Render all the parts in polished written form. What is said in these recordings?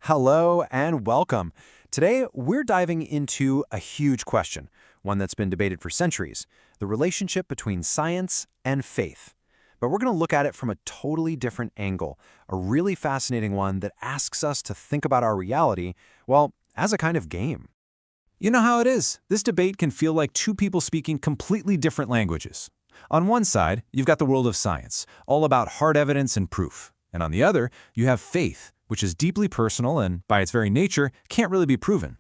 Hello and welcome. Today, we're diving into a huge question, one that's been debated for centuries, the relationship between science and faith. But we're going to look at it from a totally different angle, a really fascinating one that asks us to think about our reality, well, as a kind of game. You know how it is. This debate can feel like two people speaking completely different languages. On one side, you've got the world of science, all about hard evidence and proof. And on the other, you have faith, which is deeply personal and, by its very nature, can't really be proven.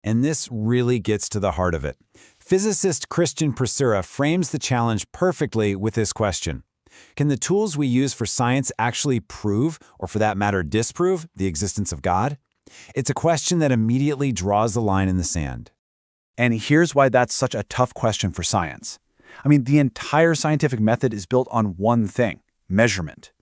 And this really gets to the heart of it. Physicist Christian Prasura frames the challenge perfectly with this question. Can the tools we use for science actually prove, or for that matter disprove, the existence of God? It's a question that immediately draws the line in the sand. And here's why that's such a tough question for science. The entire scientific method is built on one thing: measurement.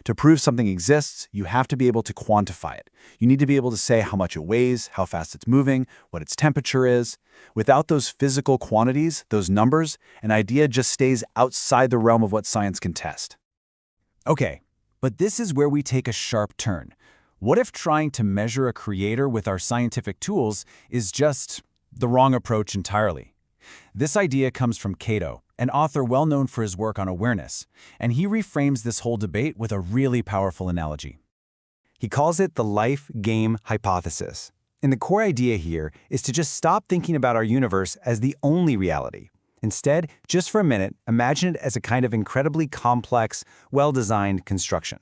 To prove something exists, you have to be able to quantify it. You need to be able to say how much it weighs, how fast it's moving, what its temperature is. Without those physical quantities, those numbers, an idea just stays outside the realm of what science can test. Okay, but this is where we take a sharp turn. What if trying to measure a creator with our scientific tools is just the wrong approach entirely? This idea comes from Kato, an author well known for his work on awareness, and he reframes this whole debate with a really powerful analogy. He calls it the life-game hypothesis. And the core idea here is to just stop thinking about our universe as the only reality. Instead, just for a minute, imagine it as a kind of incredibly complex, well-designed construction.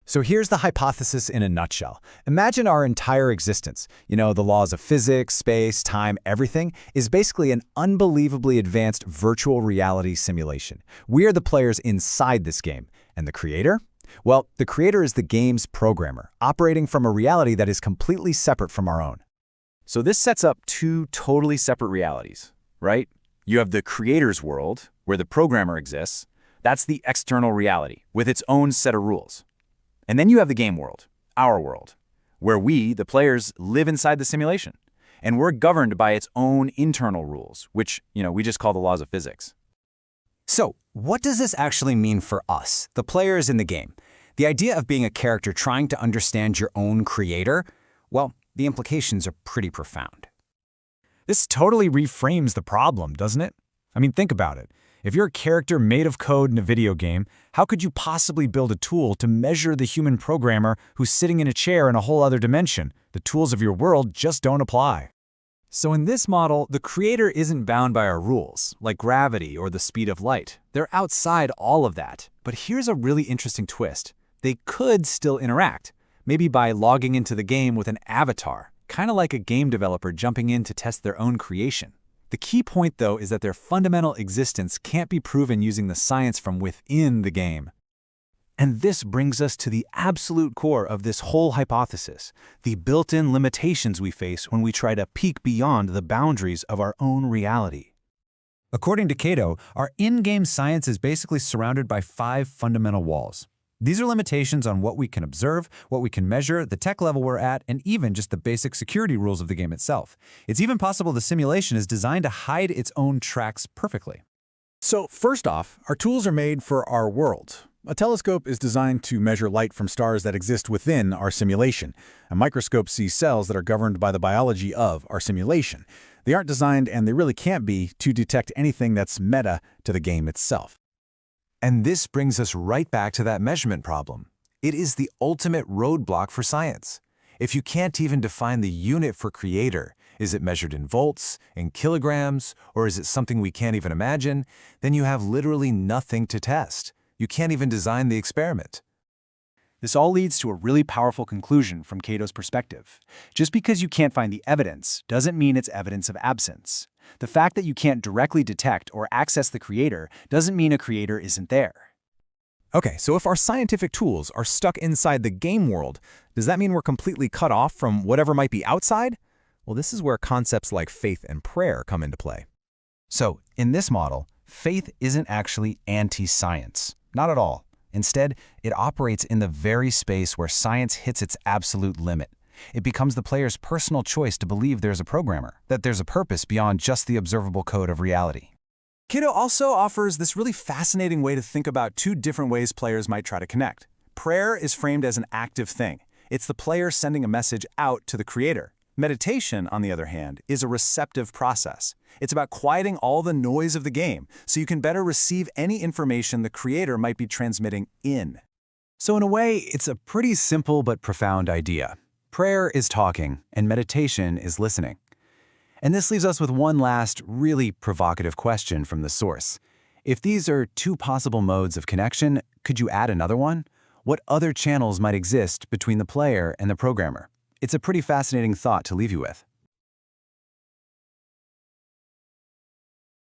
So here's the hypothesis in a nutshell. Imagine our entire existence, the laws of physics, space, time, everything, is basically an unbelievably advanced virtual reality simulation. We are the players inside this game. And the creator? Well, the creator is the game's programmer, operating from a reality that is completely separate from our own. So this sets up two totally separate realities, right? You have the creator's world, where the programmer exists. That's the external reality, with its own set of rules. And then you have the game world, our world, where we, the players, live inside the simulation. And we're governed by its own internal rules, which, we just call the laws of physics. So, what does this actually mean for us, the players in the game? The idea of being a character trying to understand your own creator? Well, the implications are pretty profound. This totally reframes the problem, doesn't it? Think about it. If you're a character made of code in a video game, how could you possibly build a tool to measure the human programmer who's sitting in a chair in a whole other dimension? The tools of your world just don't apply. So in this model, the creator isn't bound by our rules, like gravity or the speed of light. They're outside all of that. But here's a really interesting twist. They could still interact, maybe by logging into the game with an avatar, kind of like a game developer jumping in to test their own creation. The key point, though, is that their fundamental existence can't be proven using the science from within the game. And this brings us to the absolute core of this whole hypothesis, the built-in limitations we face when we try to peek beyond the boundaries of our own reality. According to Kato, our in-game science is basically surrounded by 5 fundamental walls. These are limitations on what we can observe, what we can measure, the tech level we're at, and even just the basic security rules of the game itself. It's even possible the simulation is designed to hide its own tracks perfectly. So first off, our tools are made for our world. A telescope is designed to measure light from stars that exist within our simulation. A microscope sees cells that are governed by the biology of our simulation. They aren't designed, and they really can't be, to detect anything that's meta to the game itself. And this brings us right back to that measurement problem. It is the ultimate roadblock for science. If you can't even define the unit for creator, is it measured in volts, in kilograms, or is it something we can't even imagine, then you have literally nothing to test. You can't even design the experiment. This all leads to a really powerful conclusion from Kato's perspective. Just because you can't find the evidence doesn't mean it's evidence of absence. The fact that you can't directly detect or access the creator doesn't mean a creator isn't there. Okay, so if our scientific tools are stuck inside the game world, does that mean we're completely cut off from whatever might be outside? Well, this is where concepts like faith and prayer come into play. So, in this model, faith isn't actually anti-science. Not at all. Instead, it operates in the very space where science hits its absolute limit. It becomes the player's personal choice to believe there's a programmer, that there's a purpose beyond just the observable code of reality. Kato also offers this really fascinating way to think about two different ways players might try to connect. Prayer is framed as an active thing. It's the player sending a message out to the creator. Meditation, on the other hand, is a receptive process. It's about quieting all the noise of the game so you can better receive any information the creator might be transmitting in. So in a way, it's a pretty simple but profound idea. Prayer is talking, and meditation is listening. And this leaves us with one last, really provocative question from the source. If these are two possible modes of connection, could you add another one? What other channels might exist between the player and the programmer? It's a pretty fascinating thought to leave you with.